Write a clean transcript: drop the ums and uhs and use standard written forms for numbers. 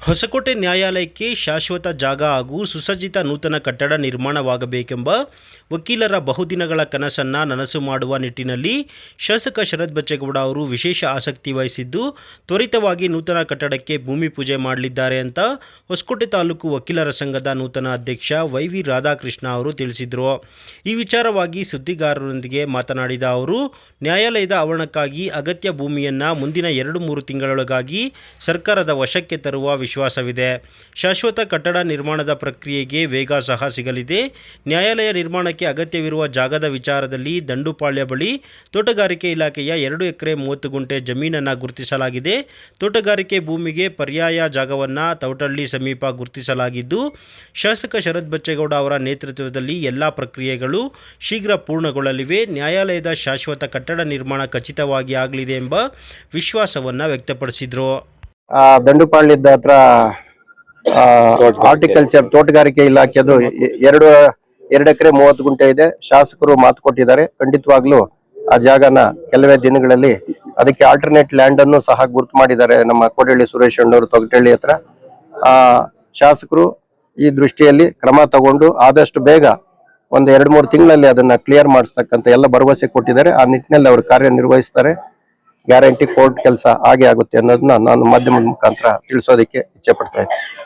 ಹೊಸಕೋಟೆ ನ್ಯಾಯಾಲಯಕ್ಕೆ ಶಾಶ್ವತ ಜಾಗ ಹಾಗೂ ಸುಸಜ್ಜಿತ ನೂತನ ಕಟ್ಟಡ ನಿರ್ಮಾಣವಾಗಬೇಕೆಂಬ ವಕೀಲರ ಬಹುದಿನಗಳ ಕನಸನ್ನು ನನಸು ಮಾಡುವ ನಿಟ್ಟಿನಲ್ಲಿ ಶಾಸಕ ಶರತ್ ಬಚ್ಚೇಗೌಡ ಅವರು ವಿಶೇಷ ಆಸಕ್ತಿ ವಹಿಸಿದ್ದು ತ್ವರಿತವಾಗಿ ನೂತನ ಕಟ್ಟಡಕ್ಕೆ ಭೂಮಿ ಪೂಜೆ ಮಾಡಲಿದ್ದಾರೆ ಅಂತ ಹೊಸಕೋಟೆ ತಾಲೂಕು ವಕೀಲರ ಸಂಘದ ನೂತನ ಅಧ್ಯಕ್ಷ ವೈ.ವಿ. ರಾಧಾಕೃಷ್ಣ ಅವರು ತಿಳಿಸಿದರು. ಈ ವಿಚಾರವಾಗಿ ಸುದ್ದಿಗಾರರೊಂದಿಗೆ ಮಾತನಾಡಿದ ಅವರು, ನ್ಯಾಯಾಲಯದ ಆವರಣಕ್ಕಾಗಿ ಅಗತ್ಯ ಭೂಮಿಯನ್ನು ಮುಂದಿನ 2-3 ತಿಂಗಳೊಳಗಾಗಿ ಸರ್ಕಾರದ ವಶಕ್ಕೆ ತರುವ ವಿಶ್ವಾಸವಿದೆ. ಶಾಶ್ವತ ಕಟ್ಟಡ ನಿರ್ಮಾಣದ ಪ್ರಕ್ರಿಯೆಗೆ ವೇಗ ಸಹ ಸಿಗಲಿದೆ. ನ್ಯಾಯಾಲಯ ನಿರ್ಮಾಣಕ್ಕೆ ಅಗತ್ಯವಿರುವ ಜಾಗದ ವಿಚಾರದಲ್ಲಿ ದಂಡುಪಾಳ್ಯ ಬಳಿ ತೋಟಗಾರಿಕೆ ಇಲಾಖೆಯ 2 ಎಕರೆ 30 ಗುಂಟೆ ಜಮೀನನ್ನು ಗುರುತಿಸಲಾಗಿದೆ. ತೋಟಗಾರಿಕೆ ಭೂಮಿಗೆ ಪರ್ಯಾಯ ಜಾಗವನ್ನು ತೌಟಹಳ್ಳಿ ಸಮೀಪ ಗುರುತಿಸಲಾಗಿದ್ದು, ಶಾಸಕ ಶರತ್ ಬಚ್ಚೇಗೌಡ ಅವರ ನೇತೃತ್ವದಲ್ಲಿ ಎಲ್ಲ ಪ್ರಕ್ರಿಯೆಗಳು ಶೀಘ್ರ ಪೂರ್ಣಗೊಳ್ಳಲಿವೆ. ನ್ಯಾಯಾಲಯದ ಶಾಶ್ವತ ಕಟ್ಟಡ ನಿರ್ಮಾಣ ಖಚಿತವಾಗಿ ಆಗಲಿದೆ ಎಂಬ ವಿಶ್ವಾಸವನ್ನು ವ್ಯಕ್ತಪಡಿಸಿದರು. ದಂಡುಪಾಳ್ಯದ ಹತ್ರ ಹಾರ್ಟಿಕಲ್ಚರ್ ತೋಟಗಾರಿಕೆ ಇಲಾಖೆದು 2 ಎಕರೆ 30 ಗುಂಟೆ ಇದೆ. ಶಾಸಕರು ಮಾತು ಕೊಟ್ಟಿದ್ದಾರೆ. ಖಂಡಿತವಾಗ್ಲೂ ಆ ಜಾಗನ ಕೆಲವೇ ದಿನಗಳಲ್ಲಿ ಅದಕ್ಕೆ ಆಲ್ಟರ್ನೇಟ್ ಲ್ಯಾಂಡ್ ಅನ್ನು ಸಹ ಗುರುತು ಮಾಡಿದ್ದಾರೆ ನಮ್ಮ ಕೋಡಹಳ್ಳಿ ಸುರೇಶ್ ಅಣ್ಣವರು ತೊಗಟಳ್ಳಿ ಹತ್ರ. ಶಾಸಕರು ಈ ದೃಷ್ಟಿಯಲ್ಲಿ ಕ್ರಮ ತಗೊಂಡು ಆದಷ್ಟು ಬೇಗ ಒಂದು 2-3 ತಿಂಗಳಲ್ಲಿ ಅದನ್ನ ಕ್ಲಿಯರ್ ಮಾಡಿಸ್ತಕ್ಕಂಥ ಎಲ್ಲ ಭರವಸೆ ಕೊಟ್ಟಿದ್ದಾರೆ. ಆ ನಿಟ್ಟಿನಲ್ಲಿ ಅವರು ಕಾರ್ಯನಿರ್ವಹಿಸ್ತಾರೆ. ಗ್ಯಾರಂಟಿ ಕೋರ್ಟ್ ಕೆಲಸ ಹಾಗೆ ಆಗುತ್ತೆ ಅನ್ನೋದನ್ನ ನಾನು ಮಾಧ್ಯಮದ ಮುಖಾಂತರ ತಿಳಿಸೋದಕ್ಕೆ ಇಚ್ಛೆ ಪಡ್ತಾ ಇದ್ದೀನಿ.